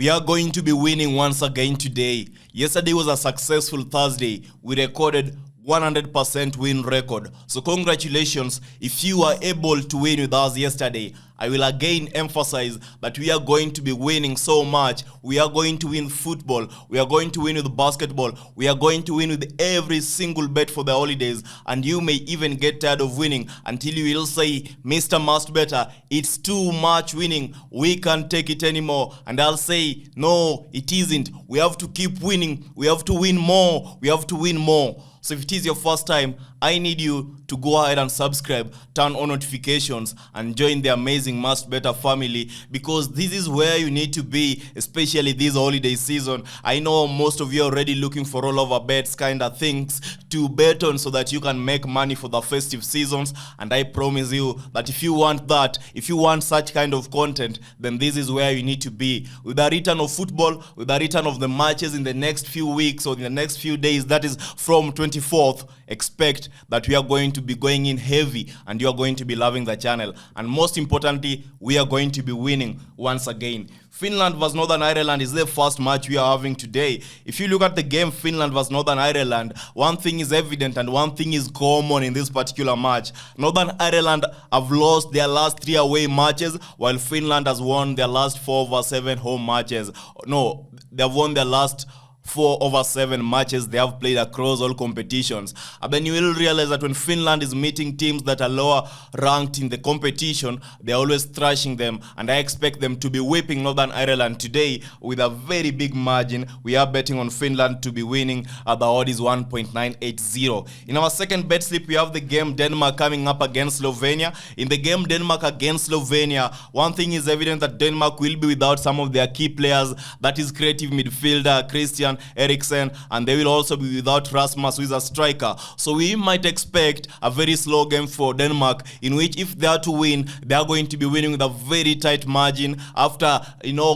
We are going to be winning once again today. Yesterday was a successful Thursday. We recorded 100% win record. So congratulations if you were able to win with us yesterday. I will again emphasize that we are going to be winning so much. We are going to win football. We are going to win with basketball. We are going to win with every single bet for the holidays. And you may even get tired of winning until you will say, Mr. Maskedbettor, it's too much winning. We can't take it anymore. And I'll say, no, it isn't. We have to keep winning. We have to win more. We have to win more. So if it is your first time, I need you to go ahead and subscribe, turn on notifications, and join the amazing maskedbettor family, because this is where you need to be, especially this holiday season. I know most of you are already looking for all over bets kind of things to bet on so that you can make money for the festive seasons. And I promise you that if you want that, if you want such kind of content, then this is where you need to be. With the return of football, with the return of the matches in the next few weeks or in the next few days, that is from 24th, expect that we are going to be going in heavy and you are going to be loving the channel. And most importantly, we are going to be winning once again. Finland vs Northern Ireland is the first match we are having today. If you look at the game Finland vs Northern Ireland, one thing is evident and one thing is common in this particular match. Northern Ireland have lost their last 3 away matches, while Finland has won their last 4/7 home matches. No, they have won their last 4/7 matches they have played across all competitions. And then you will realize that when Finland is meeting teams that are lower ranked in the competition, they're always thrashing them, and I expect them to be whipping Northern Ireland today with a very big margin. We are betting on Finland to be winning. The odd is 1.980. In our second bet slip, we have the game Denmark coming up against Slovenia. In the game Denmark against Slovenia, one thing is evident, that Denmark will be without some of their key players. That is creative midfielder Christian Eriksen, and they will also be without Rasmus, who is a striker. So we might expect a very slow game for Denmark, in which if they are to win, they are going to be winning with a very tight margin after,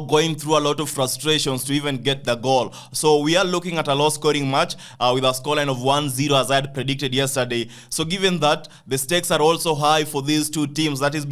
going through a lot of frustrations to even get the goal. So we are looking at a low scoring match with a scoreline of 1-0 as I had predicted yesterday. So given that, the stakes are also high for these two teams, that is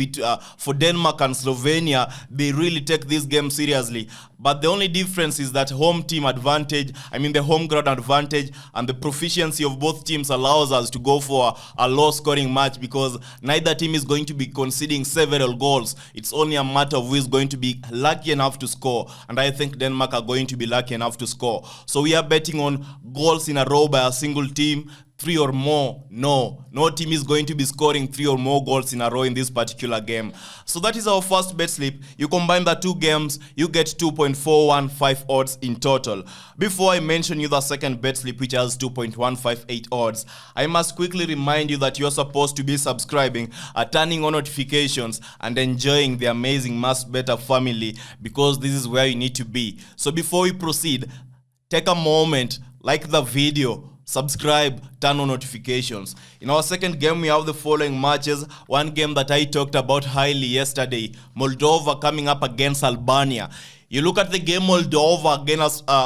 for Denmark and Slovenia. They really take this game seriously. But the only difference is that home team advantage, the home ground advantage, and the proficiency of both teams allows us to go for a low scoring match, because neither team is going to be conceding several goals. It's only a matter of who is going to be lucky enough to score, and I think Denmark are going to be lucky enough to score. So we are betting on goals in a row by a single team. 3 or more. No team is going to be scoring 3 or more goals in a row in this particular game. So that is our first bet slip. You combine the two games, you get 2.415 odds in total. Before I mention you the second bet slip, which has 2.158 odds, I must quickly remind you that you're supposed to be subscribing, turning on notifications, and enjoying the amazing maskedbettor family, because this is where you need to be. So before we proceed, take a moment, like the video, subscribe, turn on notifications. In our second game, we have the following matches. One game that I talked about highly yesterday, Moldova coming up against Albania. You look at the game Moldova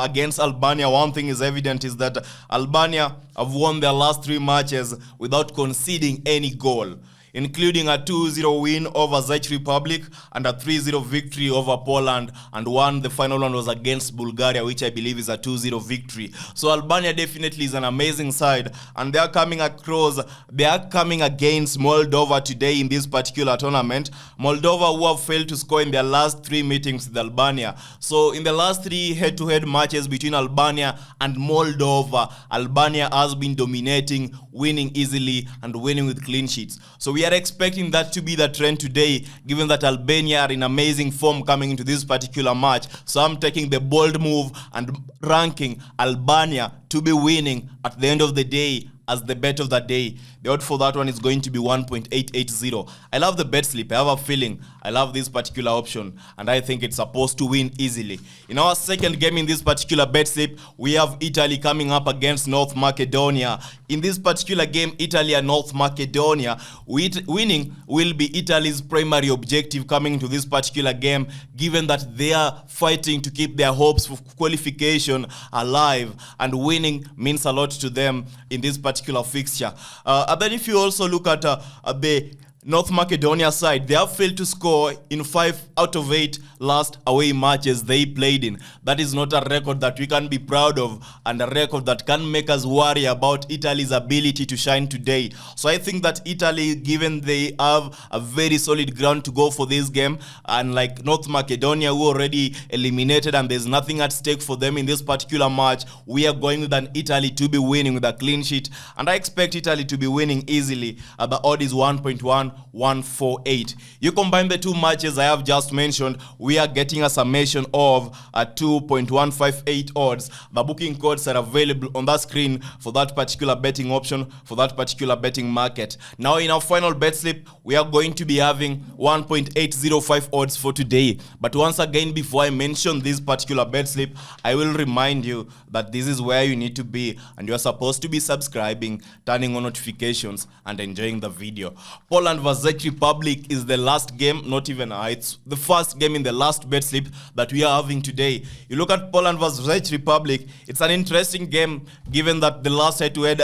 against Albania, one thing is evident, is that Albania have won their last 3 matches without conceding any goal, including a 2-0 win over Czech Republic and a 3-0 victory over Poland, and the final one was against Bulgaria, which I believe is a 2-0 victory. So Albania definitely is an amazing side, and they are coming against Moldova today in this particular tournament. Moldova, who have failed to score in their last 3 meetings with Albania. So in the last 3 head-to-head matches between Albania and Moldova, Albania has been dominating, winning easily, and winning with clean sheets. So we are expecting that to be the trend today, given that Albania are in amazing form coming into this particular match. So I'm taking the bold move and ranking Albania to be winning at the end of the day as the bet of the day. The odd for that one is going to be 1.880. I love the bet slip. I have a feeling I love this particular option, and I think it's supposed to win easily. In our second game in this particular bet slip, we have Italy coming up against North Macedonia. In this particular game, Italy and North Macedonia, winning will be Italy's primary objective coming into this particular game, given that they are fighting to keep their hopes for qualification alive, and winning means a lot to them in this particular fixture. And then if you also look at the North Macedonia side, they have failed to score in 5 out of 8 last away matches they played in. That is not a record that we can be proud of, and a record that can make us worry about Italy's ability to shine today. So I think that Italy, given they have a very solid ground to go for this game, and like North Macedonia, who already eliminated and there's nothing at stake for them in this particular match, we are going with an Italy to be winning with a clean sheet, and I expect Italy to be winning easily. The odd is 1.1148. You combine the two matches I have just mentioned, we are getting a summation of 2.158 odds. The booking codes are available on the screen for that particular betting option, for that particular betting market. Now in our final bet slip, we are going to be having 1.805 odds for today. But once again, before I mention this particular bet slip, I will remind you that this is where you need to be, and you are supposed to be subscribing, turning on notifications, and enjoying the video. Poland vs Czech Republic is the last game, not even it's the first game in the last bet slip that we are having today. You look at Poland vs Czech Republic, it's an interesting game given that the last head-to-head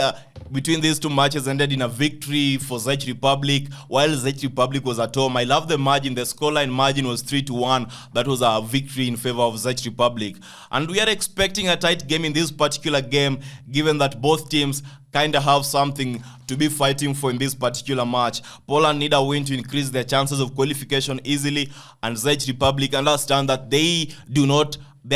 between these two matches ended in a victory for Czech Republic, while Czech Republic was at home. I love the margin. The scoreline margin was 3-1. That was a victory in favor of Czech Republic. And we are expecting a tight game in this particular game, given that both teams kind of have something to be fighting for in this particular match. Poland need a win to increase their chances of qualification easily, and Czech Republic understand that they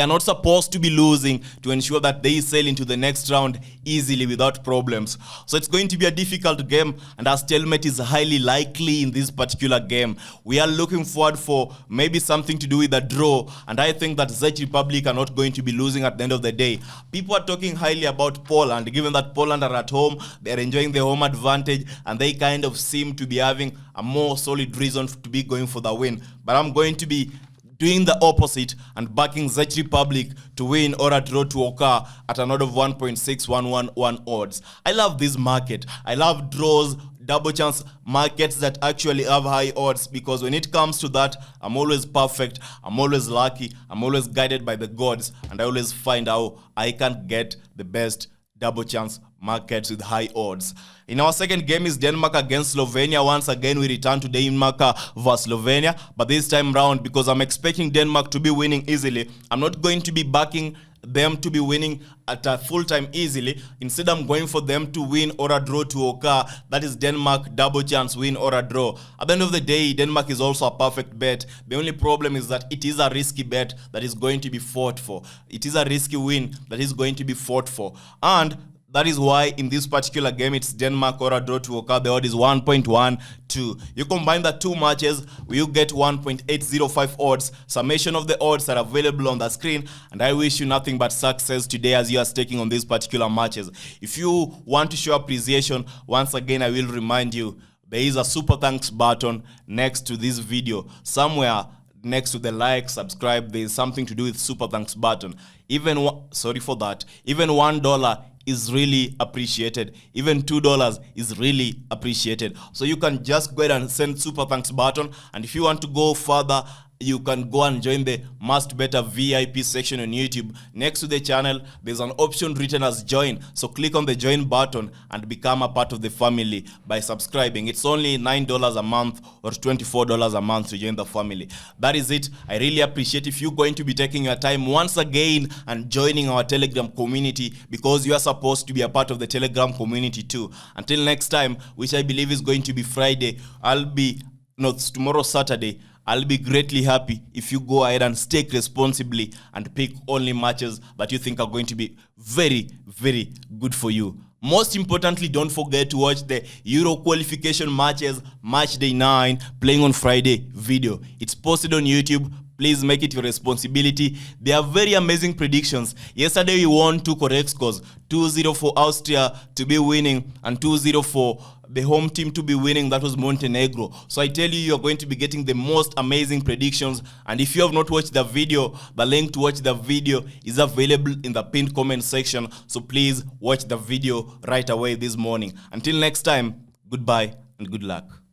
are not supposed to be losing to ensure that they sail into the next round easily without problems. So it's going to be a difficult game, and a stalemate is highly likely in this particular game. We are looking forward for maybe something to do with a draw, and I think that Czech Republic are not going to be losing at the end of the day. People are talking highly about Poland, given that Poland are at home, they're enjoying the home advantage, and they kind of seem to be having a more solid reason to be going for the win. But I'm going to be doing the opposite and backing Czech Republic to win or a draw to occur at an odd of 1.6111 odds. I love this market. I love draws, double chance markets that actually have high odds, because when it comes to that, I'm always perfect, I'm always lucky, I'm always guided by the gods, and I always find how I can get the best double chance markets with high odds. In our second game is Denmark against Slovenia. Once again, we return to Denmark versus Slovenia, but this time round, because I'm expecting Denmark to be winning easily, I'm not going to be backing them to be winning at a full time easily. Instead, I'm going for them to win or a draw to occur. That is Denmark double chance win or a draw. At the end of the day, Denmark is also a perfect bet. The only problem is that it is a risky bet that is going to be fought for. It is a risky win that is going to be fought for. And that is why in this particular game, it's Denmark or a draw to occur. The odd is 1.12. You combine the two matches, you get 1.805 odds. Summation of the odds are available on the screen, and I wish you nothing but success today as you are staking on these particular matches. If you want to show appreciation, once again, I will remind you, there is a super thanks button next to this video. Somewhere next to the like, subscribe, there is something to do with super thanks button. Even $1 is really appreciated. Even $2 is really appreciated. So you can just go ahead and send super thanks button, and if you want to go further, you can go and join the maskedbettor VIP section on YouTube. Next to the channel, there's an option written as join. So click on the join button and become a part of the family by subscribing. It's only $9 a month or $24 a month to join the family. That is it. I really appreciate if you're going to be taking your time once again and joining our Telegram community, because you are supposed to be a part of the Telegram community too. Until next time, which I believe is going to be Friday, tomorrow Saturday, I'll be greatly happy if you go ahead and stake responsibly and pick only matches that you think are going to be very, very good for you. Most importantly, don't forget to watch the Euro qualification matches, Match Day 9, playing on Friday video. It's posted on YouTube. Please make it your responsibility. They are very amazing predictions. Yesterday we won 2 correct scores. 2-0 for Austria to be winning and 2-0 for the home team to be winning. That was Montenegro. So I tell you, you're going to be getting the most amazing predictions. And if you have not watched the video, the link to watch the video is available in the pinned comment section. So please watch the video right away this morning. Until next time, goodbye and good luck.